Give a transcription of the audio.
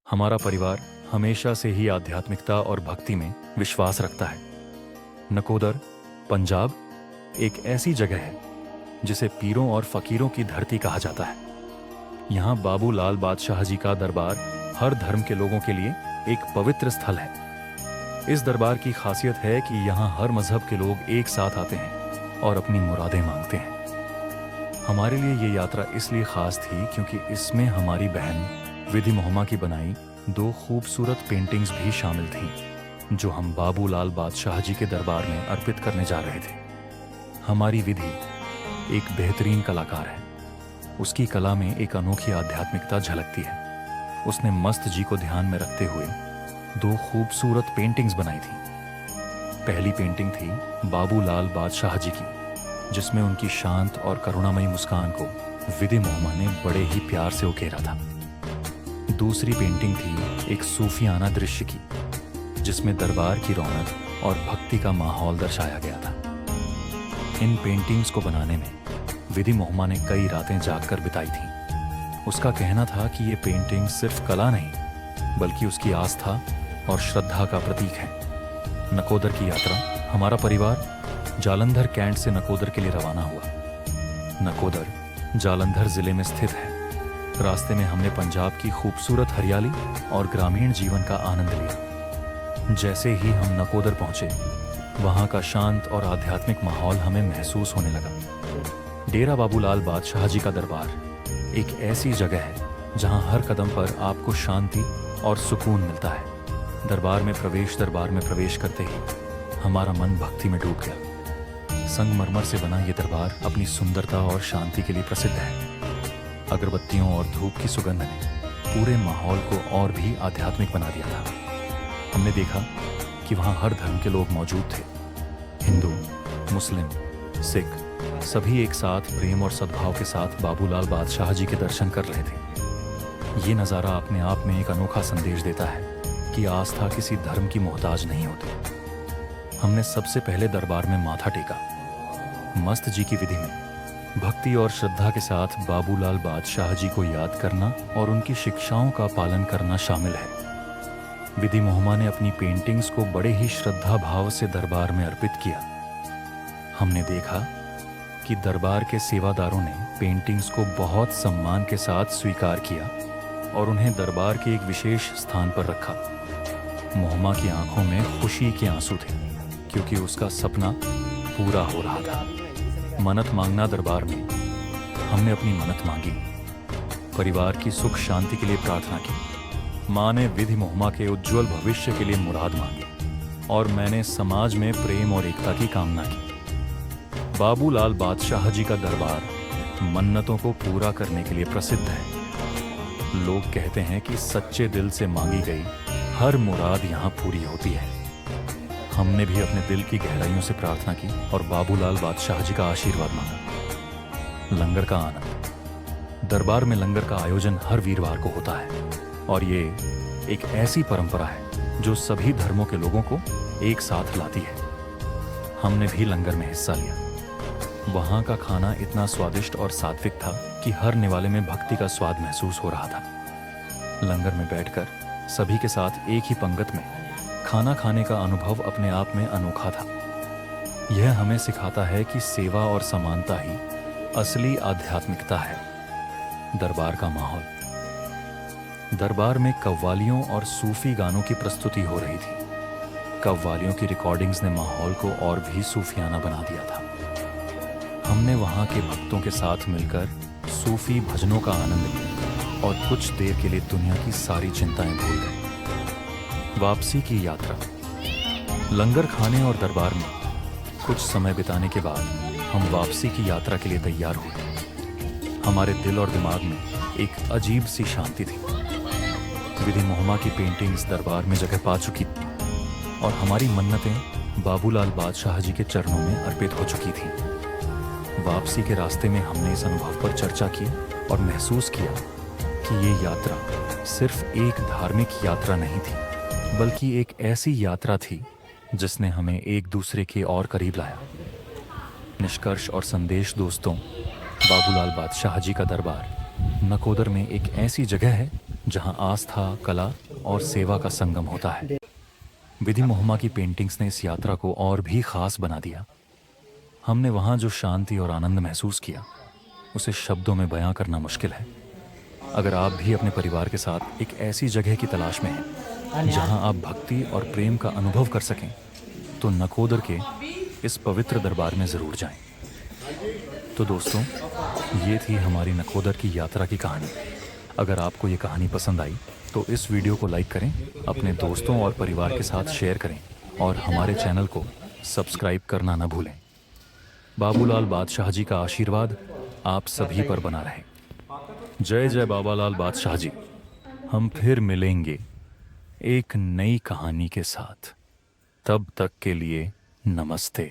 हमारा परिवार हमेशा से ही आध्यात्मिकता और भक्ति में विश्वास रखता है। नकोदर, पंजाब एक ऐसी जगह है जिसे पीरों और फकीरों की धरती कहा जाता है। यहाँ बाबू लाल बादशाह जी का दरबार हर धर्म के लोगों के लिए एक पवित्र स्थल है। इस दरबार की खासियत है कि यहाँ हर मजहब के लोग एक साथ आते हैं और अपनी मुरादें मांगते हैं। हमारे लिए ये यात्रा इसलिए खास थी क्योंकि इसमें हमारी बहन विधि मोहम्मा की बनाई 2 खूबसूरत पेंटिंग्स भी शामिल थीं, जो हम बाबू लाल बादशाह जी के दरबार में अर्पित करने जा रहे थे। हमारी विधि एक बेहतरीन कलाकार है। उसकी कला में एक अनोखी आध्यात्मिकता झलकती है। उसने मस्त जी को ध्यान में रखते हुए 2 खूबसूरत पेंटिंग्स बनाई थी। पहली पेंटिंग थी बाबू लाल बादशाह जी की, जिसमें उनकी शांत और करुणामयी मुस्कान को विधि मोहम्मा ने बड़े ही प्यार से उकेरा था। दूसरी पेंटिंग थी एक सूफियाना दृश्य की, जिसमें दरबार की रौनक और भक्ति का माहौल दर्शाया गया था। इन पेंटिंग्स को बनाने में विधि मोहम्मा ने कई रातें जागकर बिताई थीं। उसका कहना था कि ये पेंटिंग सिर्फ कला नहीं, बल्कि उसकी आस्था और श्रद्धा का प्रतीक है। नकोदर की यात्रा हमारा परिवार जालंधर कैंट से नकोदर के लिए रवाना हुआ। नकोदर जालंधर जिले में स्थित है। रास्ते में हमने पंजाब की खूबसूरत हरियाली और ग्रामीण जीवन का आनंद लिया। जैसे ही हम नकोदर पहुंचे, वहां का शांत और आध्यात्मिक माहौल हमें महसूस होने लगा। डेरा बाबू लाल बादशाह जी का दरबार एक ऐसी जगह है जहां हर कदम पर आपको शांति और सुकून मिलता है। दरबार में प्रवेश करते ही हमारा मन भक्ति में डूब गया। संगमरमर से बना ये दरबार अपनी सुंदरता और शांति के लिए प्रसिद्ध है। अगरबत्तियों और धूप की सुगंध ने पूरे माहौल को और भी आध्यात्मिक बना दिया था। हमने देखा कि वहाँ हर धर्म के लोग मौजूद थे। हिंदू, मुस्लिम, सिख सभी एक साथ प्रेम और सद्भाव के साथ बाबूलाल बादशाह जी के दर्शन कर रहे थे। ये नज़ारा अपने आप में एक अनोखा संदेश देता है कि आस्था किसी धर्म की मोहताज नहीं होती। हमने सबसे पहले दरबार में माथा टेका। मस्त जी की विधि में भक्ति और श्रद्धा के साथ बाबूलाल बादशाह जी को याद करना और उनकी शिक्षाओं का पालन करना शामिल है। विधि मोहम्मा ने अपनी पेंटिंग्स को बड़े ही श्रद्धा भाव से दरबार में अर्पित किया। हमने देखा कि दरबार के सेवादारों ने पेंटिंग्स को बहुत सम्मान के साथ स्वीकार किया और उन्हें दरबार के एक विशेष स्थान पर रखा। मोहम्मा की आंखों में खुशी के आंसू थे, क्योंकि उसका सपना पूरा हो रहा था। मन्नत मांगना दरबार में हमने अपनी मन्नत मांगी। परिवार की सुख शांति के लिए प्रार्थना की। माँ ने विधि मोहम्मा के उज्जवल भविष्य के लिए मुराद मांगी और मैंने समाज में प्रेम और एकता की कामना की। बाबू लाल बादशाह जी का दरबार मन्नतों को पूरा करने के लिए प्रसिद्ध है। लोग कहते हैं कि सच्चे दिल से मांगी गई हर मुराद यहाँ पूरी होती है। हमने भी अपने दिल की गहराइयों से प्रार्थना की और बाबूलाल बादशाह जी का आशीर्वाद मांगा। लंगर का आनंद। दरबार में लंगर का आयोजन हर वीरवार को होता है और ये एक ऐसी परंपरा है जो सभी धर्मों के लोगों को एक साथ लाती है। हमने भी लंगर में हिस्सा लिया। वहाँ का खाना इतना स्वादिष्ट और सात्विक था कि हर निवाले में भक्ति का स्वाद महसूस हो रहा था। लंगर में बैठकर सभी के साथ एक ही पंगत में खाना खाने का अनुभव अपने आप में अनोखा था। यह हमें सिखाता है कि सेवा और समानता ही असली आध्यात्मिकता है। दरबार का माहौल। दरबार में कव्वालियों और सूफी गानों की प्रस्तुति हो रही थी। कव्वालियों की रिकॉर्डिंग्स ने माहौल को और भी सूफियाना बना दिया था। हमने वहाँ के भक्तों के साथ मिलकर सूफी भजनों का आनंद लिया और कुछ देर के लिए दुनिया की सारी चिंताएं भूल गए। वापसी की यात्रा। लंगर खाने और दरबार में कुछ समय बिताने के बाद हम वापसी की यात्रा के लिए तैयार हुए। हमारे दिल और दिमाग में एक अजीब सी शांति थी। विधि मोहम्मा की पेंटिंग्स दरबार में जगह पा चुकी थी और हमारी मन्नतें बाबूलाल बादशाह जी के चरणों में अर्पित हो चुकी थीं। वापसी के रास्ते में हमने इस अनुभव पर चर्चा की और महसूस किया कि ये यात्रा सिर्फ एक धार्मिक यात्रा नहीं थी, बल्कि एक ऐसी यात्रा थी जिसने हमें एक दूसरे के और करीब लाया। निष्कर्ष और संदेश दोस्तों, बाबूलाल बादशाह जी का दरबार नकोदर में एक ऐसी जगह है जहां आस्था, कला और सेवा का संगम होता है। विधि मोहम्मा की पेंटिंग्स ने इस यात्रा को और भी खास बना दिया। हमने वहाँ जो शांति और आनंद महसूस किया, उसे शब्दों में बयां करना मुश्किल है। अगर आप भी अपने परिवार के साथ एक ऐसी जगह की तलाश में हैं जहां आप भक्ति और प्रेम का अनुभव कर सकें, तो नकोदर के इस पवित्र दरबार में ज़रूर जाएं। तो दोस्तों, ये थी हमारी नकोदर की यात्रा की कहानी। अगर आपको ये कहानी पसंद आई तो इस वीडियो को लाइक करें, अपने दोस्तों और परिवार के साथ शेयर करें और हमारे चैनल को सब्सक्राइब करना न भूलें। बाबूलाल बादशाह जी का आशीर्वाद आप सभी पर बना रहे। जय जय बाबालाल बादशाह जी। हम फिर मिलेंगे एक नई कहानी के साथ। तब तक के लिए नमस्ते।